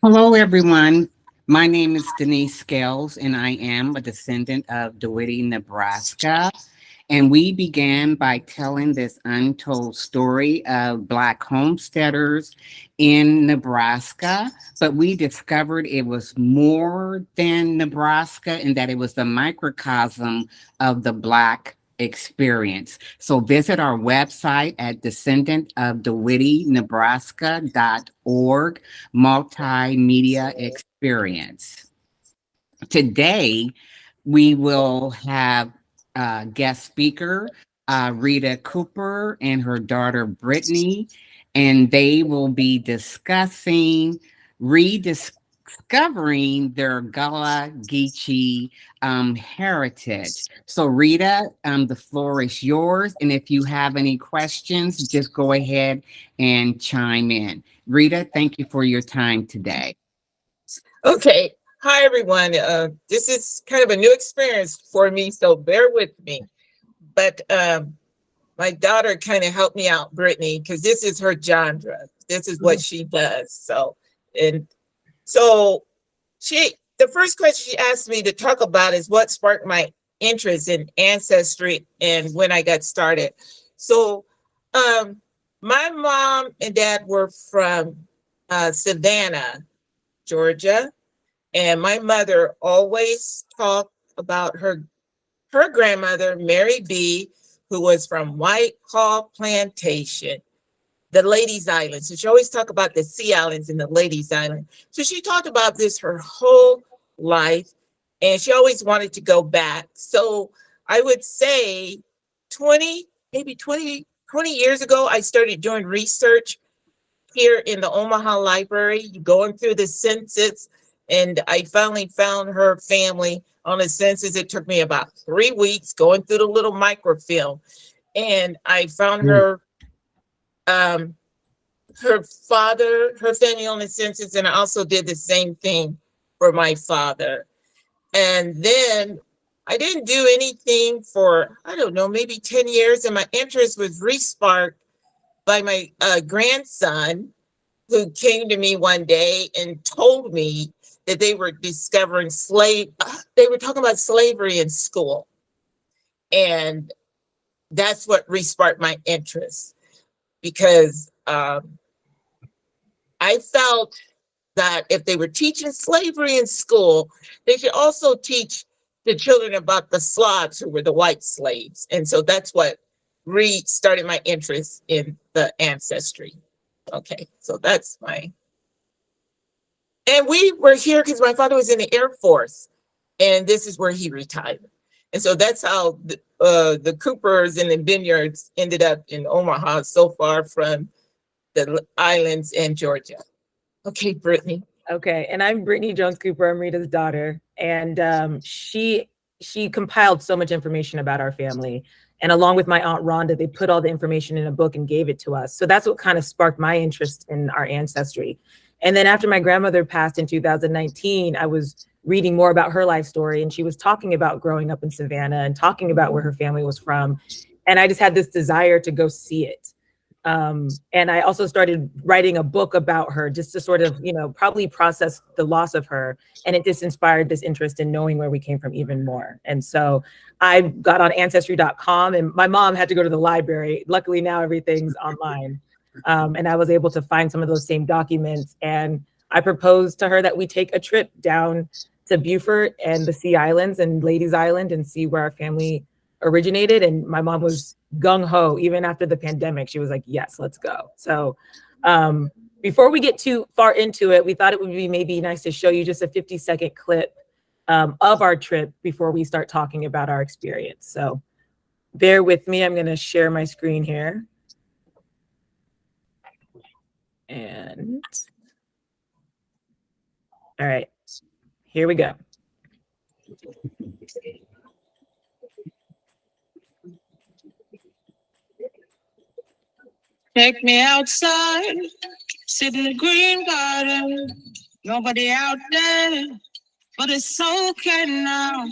Hello, everyone. My name is Denise Scales, and I am a descendant of DeWitt, Nebraska. And we began by telling this untold story of Black homesteaders in Nebraska. But we discovered it was more than Nebraska and that it was the microcosm of the Black experience. So visit our website at descendantofdewittynebraska.org multimedia experience. Today, we will have guest speaker Rita Cooper and her daughter Brittany, and they will be discussing rediscovering their Gullah Geechee heritage. So, Rita, the floor is yours, and if you have any questions, just go ahead and chime in. Rita, thank you for your time today. Okay. Hi, everyone. This is kind of a new experience for me, so bear with me. But my daughter kind of helped me out, Brittany, because this is her genre. This is what she does. And so the first question she asked me to talk about is what sparked my interest in ancestry and when I got started. So my mom and dad were from Savannah, Georgia. And my mother always talked about her grandmother, Mary B., who was from White Hall Plantation, the Ladies Island. So she always talked about the Sea Islands and the Ladies Island. So she talked about this her whole life, and she always wanted to go back. So I would say 20, maybe 20 years ago, I started doing research here in the Omaha Library, going through the census, and I finally found her family on the census. It took me about 3 weeks going through the little microfilm, and I found um, her father, her family on the census, and I also did the same thing for my father. And then I didn't do anything for, I don't know, maybe 10 years, and my interest was re-sparked by my grandson, who came to me one day and told me that they were discovering they were talking about slavery in school. And that's what re-sparked my interest, because I felt that if they were teaching slavery in school, they should also teach the children about the Slavs, who were the white slaves. And so that's what restarted my interest in the ancestry. Okay, so that's and we were here because my father was in the Air Force, and this is where he retired. And so that's how the Coopers and the Vineyards ended up in Omaha, so far from the islands and Georgia. Okay, Brittany. Okay, and I'm Brittany Jones Cooper. I'm Rita's daughter, and she compiled so much information about our family. And along with my aunt Rhonda, they put all the information in a book and gave it to us. So that's what kind of sparked my interest in our ancestry. And then after my grandmother passed in 2019, I was reading more about her life story, and she was talking about growing up in Savannah and talking about where her family was from. And I just had this desire to go see it. And I also started writing a book about her, just to sort of, probably process the loss of her. And it just inspired this interest in knowing where we came from even more. And so I got on ancestry.com, and my mom had to go to the library. Luckily now everything's online. And I was able to find some of those same documents. And I proposed to her that we take a trip down to Beaufort and the Sea Islands and Ladies Island and see where our family originated. And my mom was gung-ho. Even after the pandemic, she was like, yes, let's go. So before we get too far into it, we thought it would be maybe nice to show you just a 50-second clip of our trip before we start talking about our experience. So bear with me. I'm going to share my screen here. And all right, here we go. Take me outside, sit in the green garden. Nobody out there, but it's okay now.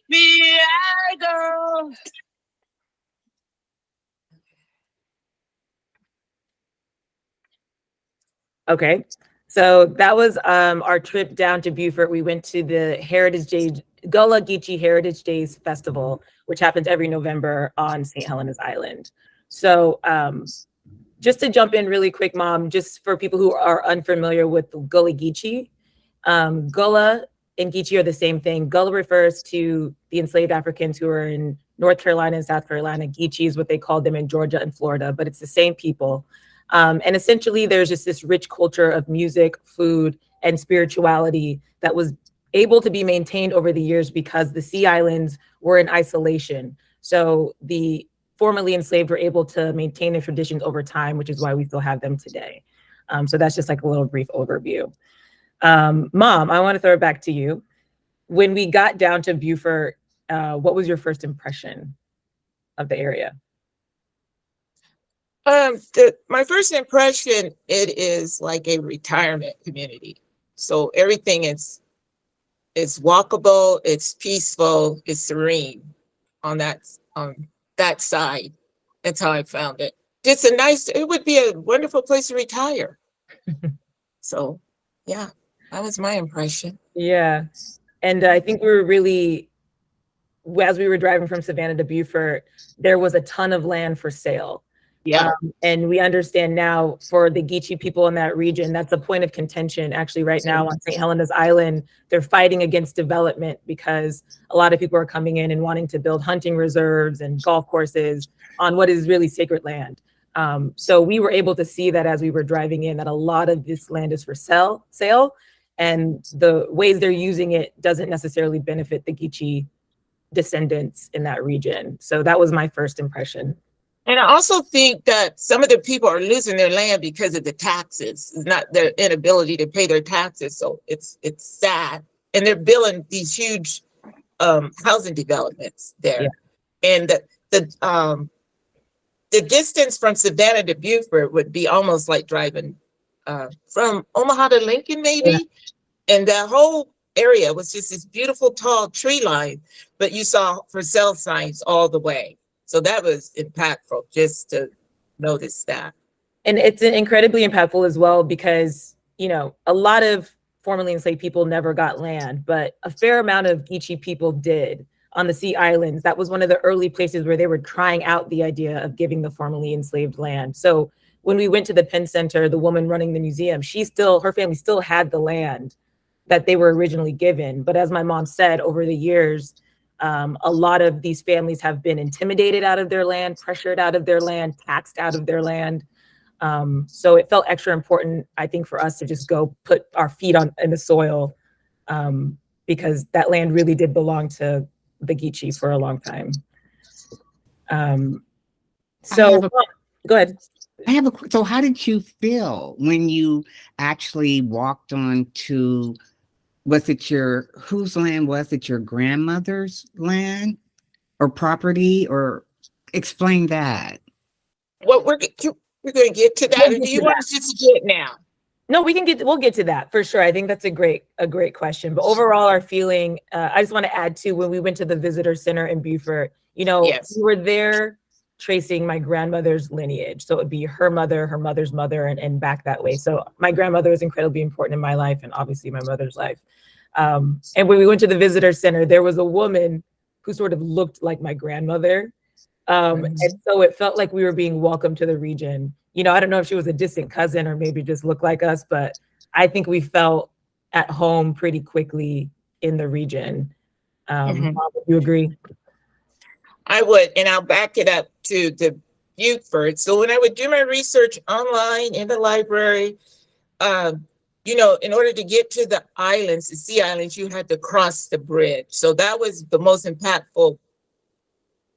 Me, I go. Okay, so that was our trip down to Beaufort. We went to the Gullah Geechee Heritage Days Festival, which happens every November on St. Helena's Island. So just to jump in really quick, Mom, just for people who are unfamiliar with Gullah Geechee, Gullah and Geechee are the same thing. Gullah refers to the enslaved Africans who are in North Carolina and South Carolina. Geechee is what they called them in Georgia and Florida, but it's the same people. And essentially, there's just this rich culture of music, food, and spirituality that was able to be maintained over the years because the Sea Islands were in isolation. So the formerly enslaved were able to maintain their traditions over time, which is why we still have them today. So that's just like a little brief overview. Mom, I want to throw it back to you. When we got down to Beaufort, what was your first impression of the area? My first impression, it is like a retirement community. So everything is walkable, it's peaceful, it's serene on that side. That's how I found it. It would be a wonderful place to retire. So yeah, that was my impression. Yeah. And I think we were really, as we were driving from Savannah to Beaufort, there was a ton of land for sale. Yeah. And we understand now for the Geechee people in that region, that's a point of contention. Actually, right now on St. Helena's Island, they're fighting against development because a lot of people are coming in and wanting to build hunting reserves and golf courses on what is really sacred land. So we were able to see that as we were driving in, that a lot of this land is for sale, and the ways they're using it doesn't necessarily benefit the Geechee descendants in that region. So that was my first impression. And I also think that some of the people are losing their land because of the taxes. It's not their inability to pay their taxes. So it's sad. And they're building these huge housing developments there. Yeah. And the distance from Savannah to Beaufort would be almost like driving from Omaha to Lincoln, maybe. Yeah. And that whole area was just this beautiful tall tree line, but you saw for sale signs all the way. So that was impactful just to notice that. And it's incredibly impactful as well because, you know, a lot of formerly enslaved people never got land, but a fair amount of Geechee people did on the Sea Islands. That was one of the early places where they were trying out the idea of giving the formerly enslaved land. So when we went to the Penn Center, the woman running the museum, her family still had the land that they were originally given. But as my mom said, over the years, a lot of these families have been intimidated out of their land, pressured out of their land, taxed out of their land. So it felt extra important, I think, for us to just go put our feet in the soil because that land really did belong to the Geechee for a long time. Go ahead. So how did you feel when you actually walked on to, whose land was it? Your grandmother's land or property, or explain that? Well, we're going to get to that. Do you want us just to get now? No, we'll get to that for sure. I think that's a great question. But overall, our feeling, I just want to add to when we went to the visitor center in Beaufort, you know, yes, we were there tracing my grandmother's lineage. So it would be her mother, her mother's mother, and back that way. So my grandmother was incredibly important in my life and obviously my mother's life. And when we went to the visitor center, there was a woman who sort of looked like my grandmother. And so it felt like we were being welcomed to the region. You know, I don't know if she was a distant cousin or maybe just looked like us, but I think we felt at home pretty quickly in the region. Would you agree? I would, and I'll back it up to the Beaufort. So when I would do my research online in the library, you know, in order to get to the islands, the Sea Islands, you had to cross the bridge. So that was the most impactful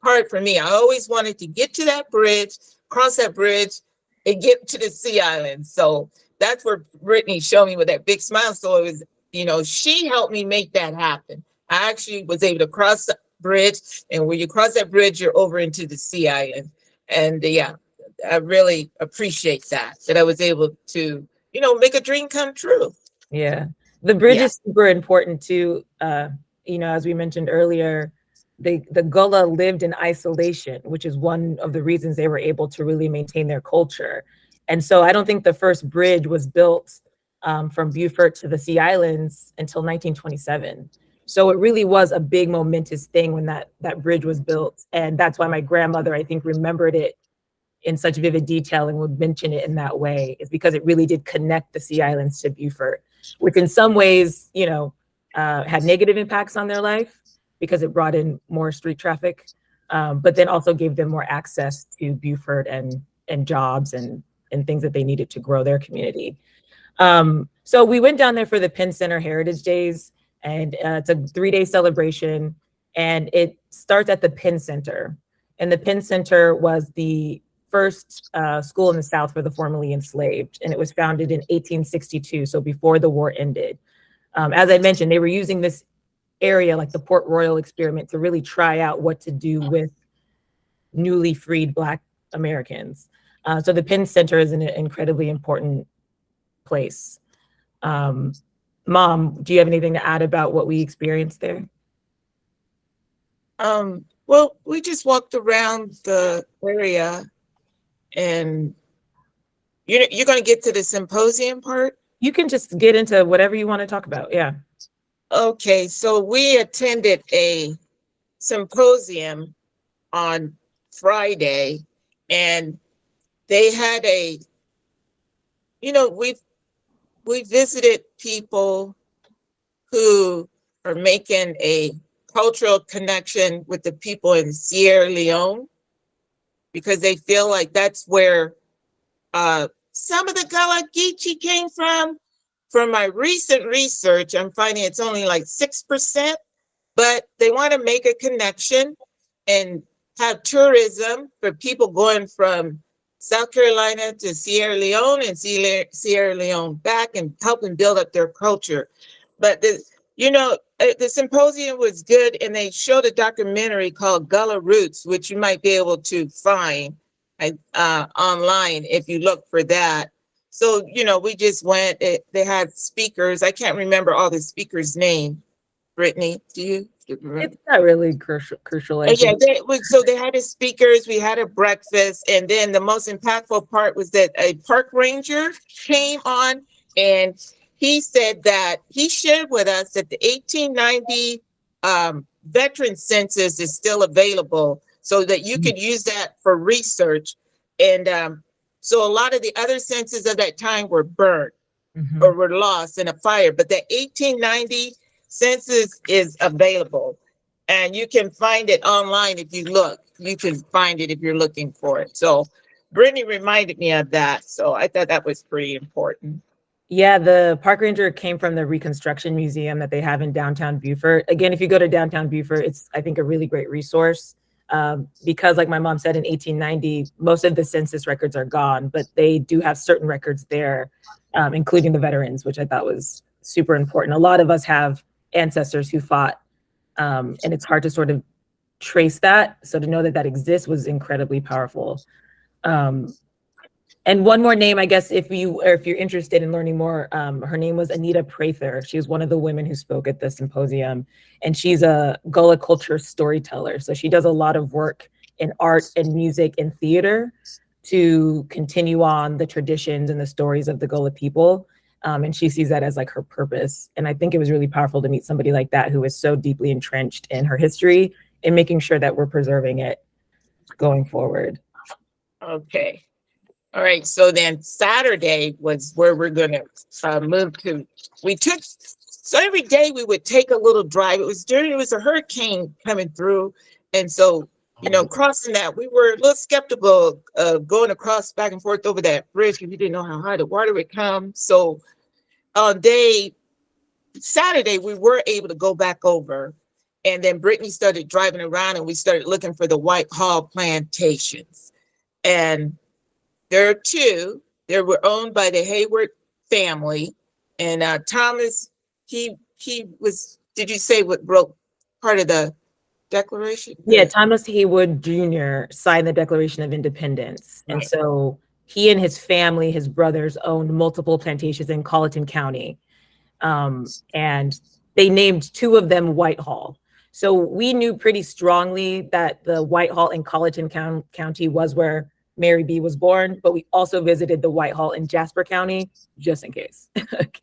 part for me. I always wanted to get to that bridge, cross that bridge, and get to the Sea Islands. So that's where Brittany showed me with that big smile. So it was, she helped me make that happen. I actually was able to cross the bridge, and when you cross that bridge, you're over into the Sea Island. And yeah, I really appreciate that I was able to, make a dream come true. Yeah. The bridge Yeah. is super important too. As we mentioned earlier, the Gullah lived in isolation, which is one of the reasons they were able to really maintain their culture. And so I don't think the first bridge was built from Beaufort to the Sea Islands until 1927. So it really was a big momentous thing when that bridge was built. And that's why my grandmother, I think, remembered it in such vivid detail and would mention it in that way, is because it really did connect the Sea Islands to Beaufort, which in some ways, had negative impacts on their life because it brought in more street traffic, but then also gave them more access to Beaufort and jobs and things that they needed to grow their community. So we went down there for the Penn Center Heritage Days, and it's a 3-day celebration, and it starts at the Penn Center. And the Penn Center was the first school in the South for the formerly enslaved, and it was founded in 1862, so before the war ended. As I mentioned, they were using this area, like the Port Royal experiment, to really try out what to do with newly freed Black Americans. So the Penn Center is an incredibly important place. Mom, do you have anything to add about what we experienced there? Well, we just walked around the area, and you're going to get to the symposium part? You can just get into whatever you want to talk about. Yeah. Okay, so we attended a symposium on Friday, and they had we visited people who are making a cultural connection with the people in Sierra Leone, because they feel like that's where some of the Gullah Geechee came from. From my recent research, I'm finding it's only like 6%, but they want to make a connection and have tourism for people going from South Carolina to Sierra Leone and Sierra Leone back, and helping build up their culture. But the symposium was good, and they showed a documentary called Gullah Roots, which you might be able to find online if you look for that. So, we just went, they had speakers. I can't remember all the speakers' name. Brittany, do you remember? It's not really crucial. Yeah, so they had the speakers, we had a breakfast, and then the most impactful part was that a park ranger came on, and he said that he shared with us that the 1890 veteran census is still available, so that you could use that for research. And so a lot of the other censuses of that time were burned or were lost in a fire, but the 1890 census is available, and you can find it online if you look. You can find it if you're looking for it. So Brittany reminded me of that, so I thought that was pretty important. Yeah, the park ranger came from the Reconstruction Museum that they have in downtown Beaufort. Again, if you go to downtown Beaufort, it's, I think, a really great resource. Because like my mom said, in 1890, most of the census records are gone, but they do have certain records there, including the veterans, which I thought was super important. A lot of us have ancestors who fought, and it's hard to sort of trace that. So to know that that exists was incredibly powerful. And one more name, I guess, if you're interested in learning more, her name was Anita Prather. She was one of the women who spoke at the symposium, and she's a Gullah culture storyteller. So she does a lot of work in art and music and theater to continue on the traditions and the stories of the Gullah people. And she sees that as like her purpose. And I think it was really powerful to meet somebody like that who is so deeply entrenched in her history and making sure that we're preserving it going forward. Okay. All right, so then Saturday was where we're gonna move to. So every day we would take a little drive. It was a hurricane coming through. And so, crossing that, we were a little skeptical of going across back and forth over that bridge because we didn't know how high the water would come. So on Saturday, we were able to go back over. And then Brittany started driving around, and we started looking for the Whitehall plantations. And There are two. They were owned by the Hayward family, and Thomas, he was. Did you say what broke part of the Declaration? Yeah, Thomas Haywood Jr. signed the Declaration of Independence. And Right. so he and his family, his brothers, owned multiple plantations in Colleton County. And they named two of them Whitehall. So we knew pretty strongly that the Whitehall in Colleton County was where Mary B was born, but we also visited the Whitehall in Jasper County, just in case.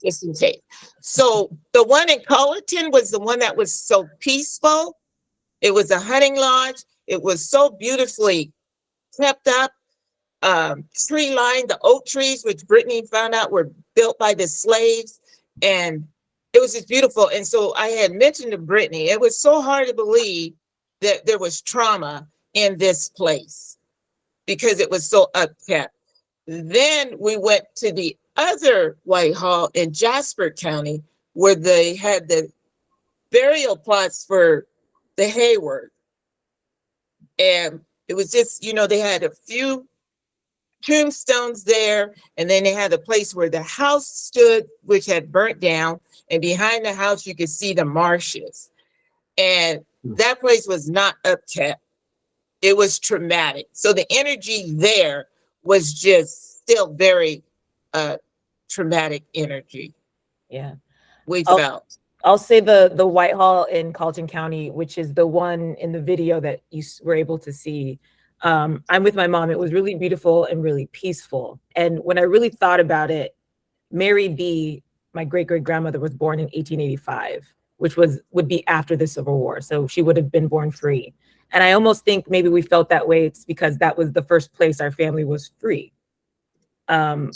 Just in case. So the one in Colleton was the one that was so peaceful. It was a hunting lodge. It was so beautifully kept up. Tree line, the oak trees, which Brittany found out were built by the slaves. And it was just beautiful. And so I had mentioned to Brittany, it was so hard to believe that there was trauma in this place because it was so upkept. Then we went to the other Whitehall in Jasper County, where they had the burial plots for the Hayward. And it was just, they had a few tombstones there, and then they had a place where the house stood, which had burnt down, and behind the house you could see the marshes. And that place was not upkept. It was traumatic. So the energy there was just still very traumatic energy. Yeah. We felt. I'll say the Whitehall in Colleton County, which is the one in the video that you were able to see. I'm with my mom. It was really beautiful and really peaceful. And when I really thought about it, Mary B, my great-great-grandmother, was born in 1885, which would be after the Civil War. So she would have been born free. And I almost think maybe we felt that way. It's because that was the first place our family was free. After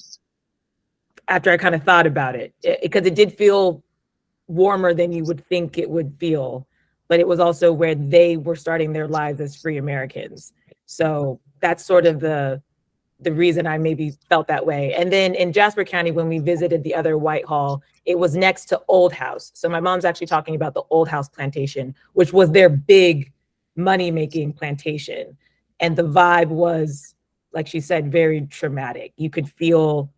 I kind of thought about it, because it did feel warmer than you would think it would feel, but it was also where they were starting their lives as free Americans. So that's sort of the reason I maybe felt that way. And then in Jasper County, when we visited the other Whitehall, it was next to Old House. So my mom's actually talking about the Old House plantation, which was their big money-making plantation. And the vibe was, like she said, very traumatic. You could feel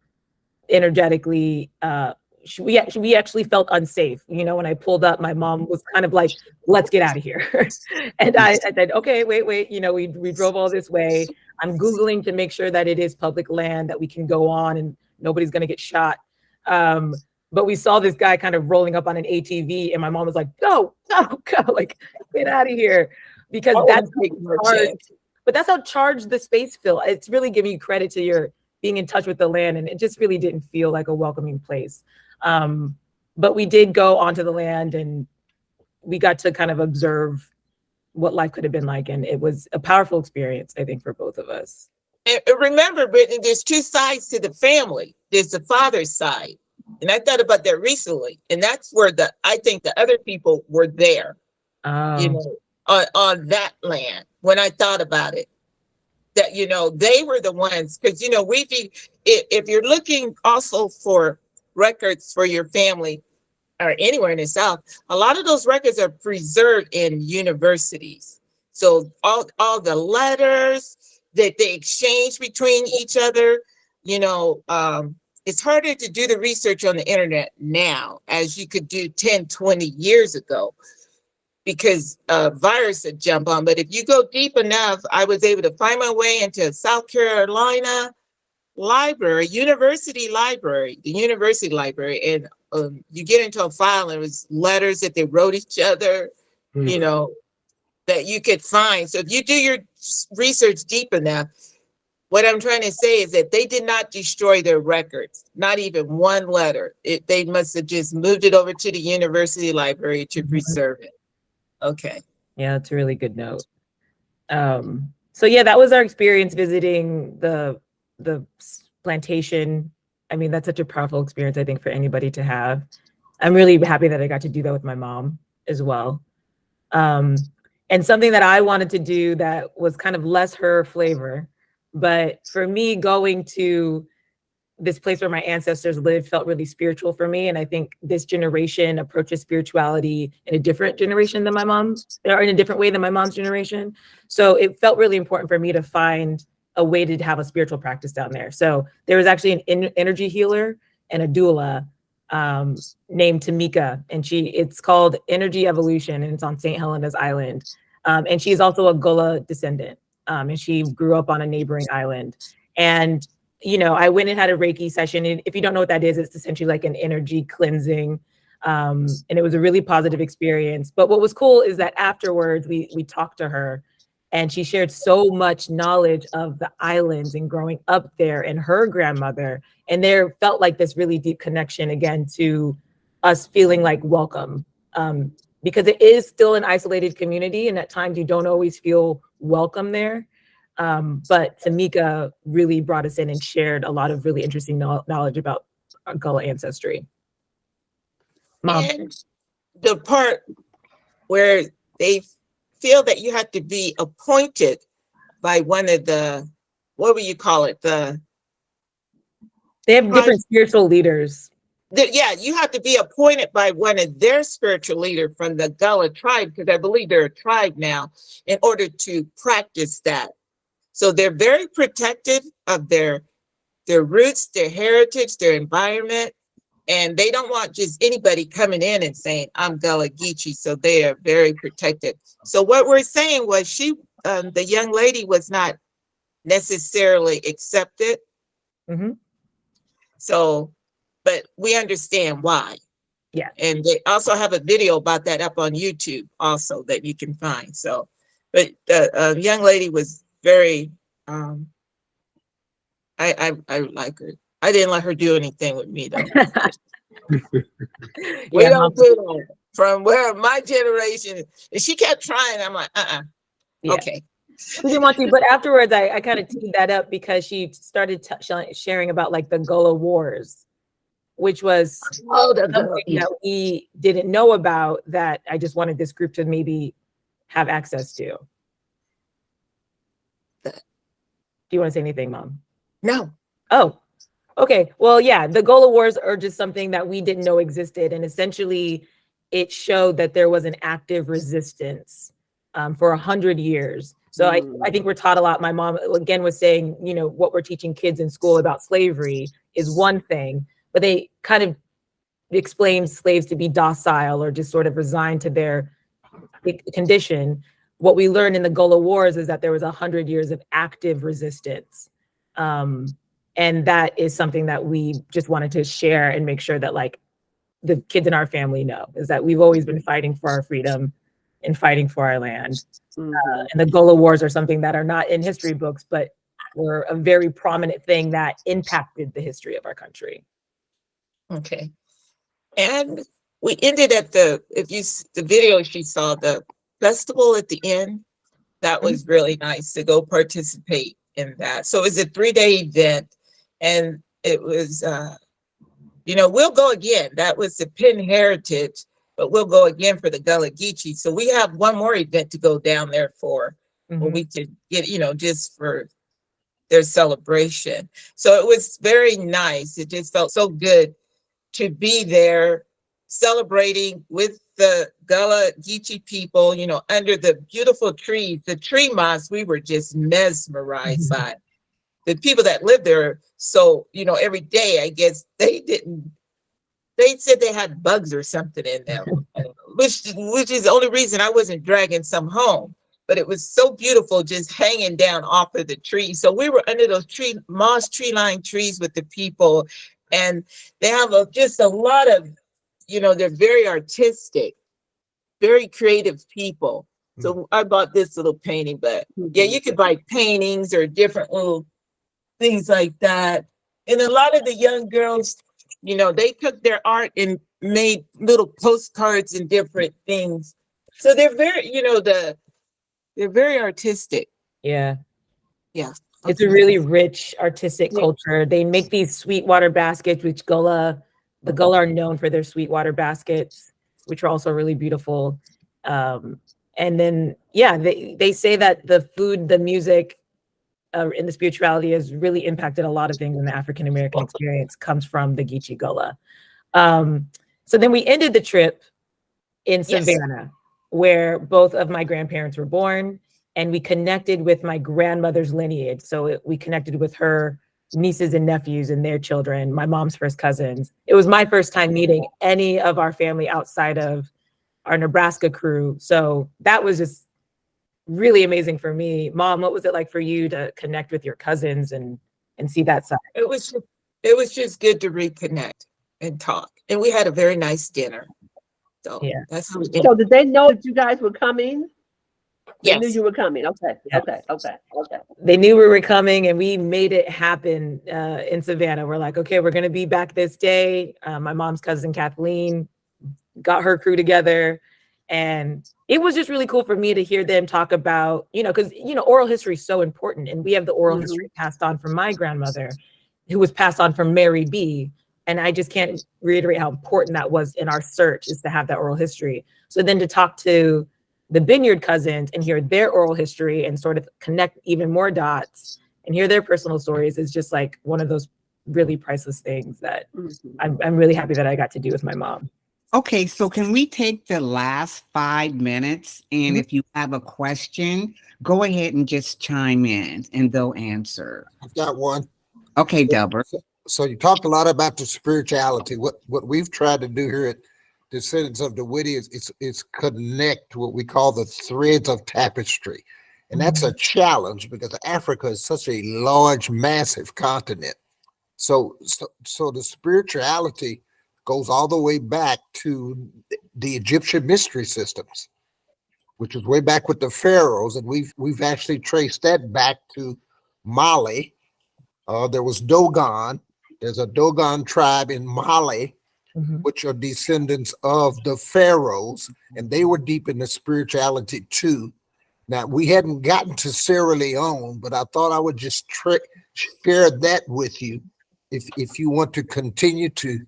energetically, we actually felt unsafe. When I pulled up, my mom was kind of like, let's get out of here. And I said, okay, wait. We drove all this way. I'm Googling to make sure that it is public land, that we can go on and nobody's going to get shot. But we saw this guy kind of rolling up on an ATV, and my mom was like, go, like, get out of here. Because that's how charged the space feels. It's really giving you credit to your being in touch with the land, and it just really didn't feel like a welcoming place. But we did go onto the land, and we got to kind of observe what life could have been like. And it was a powerful experience, I think, for both of us. And remember, Brittany, there's two sides to the family. There's the father's side. And I thought about that recently. And that's where I think the other people were there, on that land. When I thought about it, that, they were the ones, because, if you're looking also for records for your family or anywhere in the South, a lot of those records are preserved in universities. So all the letters that they exchange between each other, it's harder to do the research on the internet now as you could do 10, 20 years ago, because virus had jumped on. But if you go deep enough, I was able to find my way into South Carolina library, the university library, and you get into a file, and it was letters that they wrote each other, that you could find. So if you do your research deep enough, what I'm trying to say is that they did not destroy their records, not even one letter. They must have just moved it over to the university library to preserve it. Okay. Yeah, that's a really good note. So yeah, that was our experience visiting the plantation. I mean, that's such a powerful experience, I think, for anybody to have. I'm really happy that I got to do that with my mom as well. And something that I wanted to do that was kind of less her flavor, but for me, going to this place where my ancestors lived felt really spiritual for me. And I think this generation approaches spirituality in a different generation than my mom's, or in a different way than my mom's generation. So it felt really important for me to find a way to have a spiritual practice down there. So there was actually an energy healer and a doula named Tamika, and it's called Energy Evolution, and it's on St. Helena's Island. And she's also a Gullah descendant, and she grew up on a neighboring island. And I went and had a Reiki session. And if you don't know what that is, it's essentially like an energy cleansing. And it was a really positive experience. But what was cool is that afterwards we talked to her, and she shared so much knowledge of the islands and growing up there and her grandmother. And there felt like this really deep connection again to us feeling like welcome, because it is still an isolated community. And at times you don't always feel welcome there. But Tamika really brought us in and shared a lot of really interesting knowledge about Gullah ancestry. Mom. And the part where they feel that you have to be appointed by one of the, what would you call it? They have different spiritual leaders. Yeah, you have to be appointed by one of their spiritual leaders from the Gullah tribe, because I believe they're a tribe now, in order to practice that. So they're very protective of their roots, their heritage, their environment. And they don't want just anybody coming in and saying, I'm Gullah Geechee. So they are very protected. So what we're saying was the young lady was not necessarily accepted. Mm-hmm. So, but we understand why. Yeah. And they also have a video about that up on YouTube also that you can find. So, but the young lady was very, I like her. I didn't let her do anything with me though. We don't do that. From where my generation, and she kept trying. I'm like, yeah. Okay. She didn't want to, but afterwards I kind of teed that up because she started sharing about like the Gullah Wars, which was something that we didn't know about, that I just wanted this group to maybe have access to. Do you want to say anything, Mom? No. Oh, okay. Well, yeah, the Gullah Wars are just something that we didn't know existed. And essentially it showed that there was an active resistance for 100 years. So I think we're taught a lot. My mom, again, was saying, what we're teaching kids in school about slavery is one thing, but they kind of explain slaves to be docile or just sort of resigned to their condition. What we learned in the Gullah Wars is that there was 100 years of active resistance. And that is something that we just wanted to share and make sure that like the kids in our family know, is that we've always been fighting for our freedom and fighting for our land. And the Gullah Wars are something that are not in history books, but were a very prominent thing that impacted the history of our country. Okay. And we ended at the video she saw, the festival at the end, that was really nice to go participate in that. So it was a 3-day event, and it was, we'll go again. That was the Penn Heritage, but we'll go again for the Gullah Geechee. So we have one more event to go down there for, where we could get, just for their celebration. So it was very nice. It just felt so good to be there celebrating with the Gullah Geechee people, under the beautiful trees, the tree moss. We were just mesmerized by it. The people that live there. So, every day, I guess they said they had bugs or something in them, which is the only reason I wasn't dragging some home. But it was so beautiful just hanging down off of the tree. So we were under those moss tree-lined trees with the people, and they have just a lot of, they're very artistic, very creative people. So I bought this little painting, but yeah, you could buy paintings or different little things like that. And a lot of the young girls, they took their art and made little postcards and different things. So they're very, they're very artistic. Yeah. Yeah. It's a really rich artistic culture. They make these sweetwater baskets, which the Gullah are known for their sweetwater baskets, which are also really beautiful. And then, they say that the food, the music, and the spirituality has really impacted a lot of things in the African-American experience, comes from the Geechee Gullah. So then we ended the trip in Savannah, where both of my grandparents were born. and we connected with my grandmother's lineage. So we connected with her nieces and nephews and their children, my mom's first cousins. It was my first time meeting any of our family outside of our Nebraska crew. So that was just really amazing for me. Mom, what was it like for you to connect with your cousins and see that side? It was just good to reconnect and talk. And we had a very nice dinner. So Yeah. that's how we did. So did they know that you guys were coming? They knew Yes. you were coming. Okay. Yeah. Okay. They knew we were coming and we made it happen in Savannah. We're like, okay, we're going to be back this day. My mom's cousin, Kathleen, got her crew together. And it was just really cool for me to hear them talk about, because, oral history is so important. And we have the oral history passed on from my grandmother, who was passed on from Mary B. And I just can't reiterate how important that was in our search, is to have that oral history. So then to talk to the Vineyard cousins and hear their oral history and sort of connect even more dots and hear their personal stories is just like one of those really priceless things that I'm really happy that I got to do with my mom. Okay, so can we take the last 5 minutes, and if you have a question, go ahead and just chime in and they'll answer. I've got one. Okay, Delbert. So you talked a lot about the spirituality. What we've tried to do here at Descendants of DeWitty is connect what we call the threads of tapestry. And that's a challenge because Africa is such a large, massive continent. So the spirituality goes all the way back to the Egyptian mystery systems, which is way back with the pharaohs. And we've actually traced that back to Mali. There was Dogon. There's a Dogon tribe in Mali, which are descendants of the pharaohs, and they were deep in the spirituality too. Now, we hadn't gotten to Sierra Leone, but I thought I would just share that with you if you want to continue to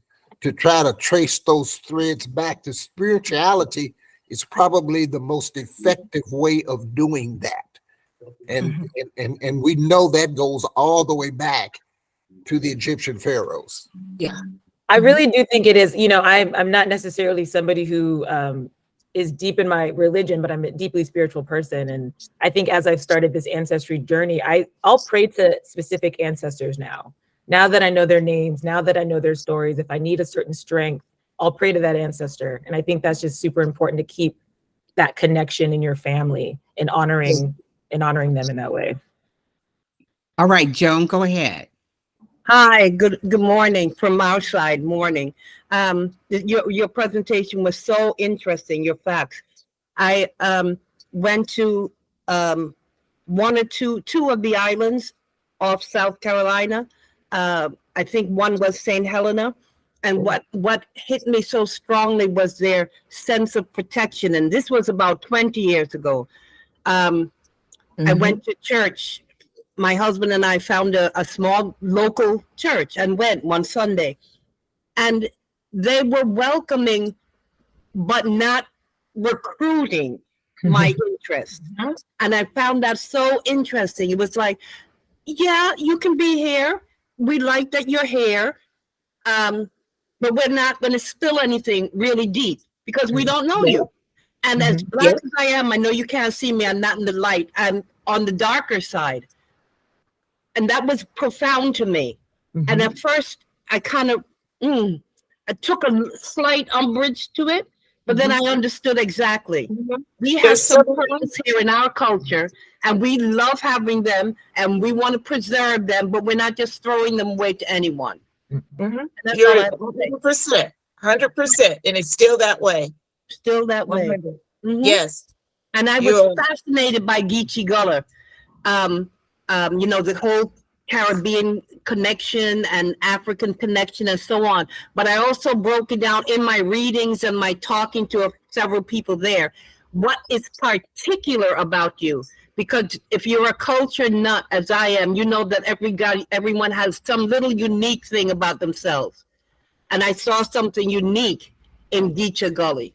try to trace those threads back to spirituality. Is probably the most effective way of doing that. And we know that goes all the way back to the Egyptian pharaohs. Yeah. I really do think it is, I'm not necessarily somebody who is deep in my religion, but I'm a deeply spiritual person. And I think as I've started this ancestry journey, I'll pray to specific ancestors now. Now that I know their names, now that I know their stories, if I need a certain strength, I'll pray to that ancestor. And I think that's just super important to keep that connection in your family and honoring them in that way. All right, Joan, go ahead. Hi, good morning from our side, morning. Your presentation was so interesting, your facts. I went to one or two of the islands off South Carolina. I think one was St. Helena. And what hit me so strongly was their sense of protection. And this was about 20 years ago. I went to church. My husband and I found a small local church and went one Sunday. And they were welcoming, but not recruiting my interest. And I found that so interesting. It was like, yeah, you can be here. We like that you're here. But we're not going to spill anything really deep because we don't know you. And as black as I am, I know you can't see me. I'm not in the light. I'm on the darker side. And that was profound to me. And at first, I kind of, I took a slight umbrage to it, but then I understood exactly. We have some problems here in our culture, and we love having them, and we want to preserve them, but we're not just throwing them away to anyone. You're 100%, 100%, and it's still that way. Still that way. Yes. And I was fascinated by Geechee Gullah. The whole Caribbean connection and African connection and so on. But I also broke it down in my readings and my talking to several people there. What is particular about you? Because if you're a culture nut, as I am, you know that everyone has some little unique thing about themselves. And I saw something unique in Geechee Gullah.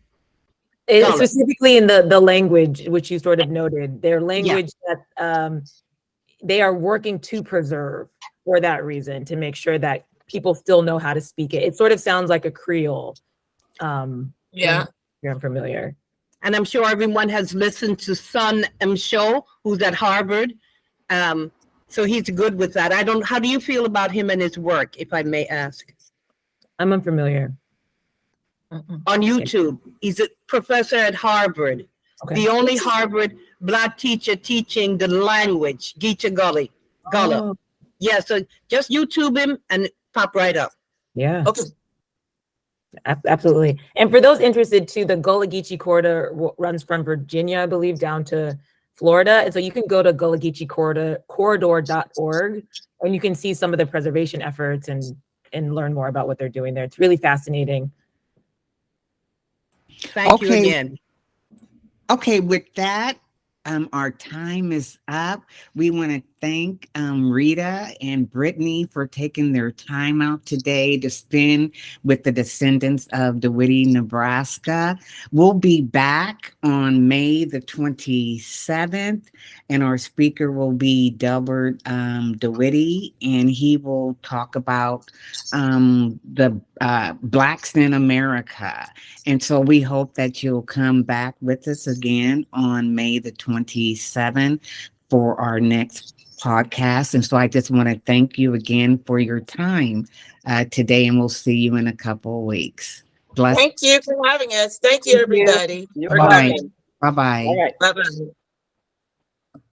Specifically in the language, which you sort of noted, their language that they are working to preserve for that reason, to make sure that people still know how to speak it. It sort of sounds like a Creole. If you're unfamiliar. And I'm sure everyone has listened to Sun M. Show, who's at Harvard. So he's good with that. How do you feel about him and his work, if I may ask? I'm unfamiliar. On YouTube. He's a professor at Harvard. Okay. The only Harvard Black teacher teaching the language, Geechee Gullah. Oh, Yeah, so just YouTube him and pop right up. yeah, Okay. absolutely. And for those interested too, the Gullah Geechee corridor runs from Virginia, I believe, down to Florida. And so you can go to Gullah Geechee corridor.org and you can see some of the preservation efforts and learn more about what they're doing there. It's really fascinating. Thank you Okay. again. Okay, with that, our time is up. We want to thank Rita and Brittany for taking their time out today to spend with the descendants of DeWitt, Nebraska. We'll be back on May the 27th, and our speaker will be Delbert DeWitt, and he will talk about the Blacks in America. And so we hope that you'll come back with us again on May the 27th for our next podcast. And so I just want to thank you again for your time today, and we'll see you in a couple of weeks. Bless. Thank you for having us. Thank you, everybody. You're Bye-bye. welcome. Bye-bye. All right. Bye-bye.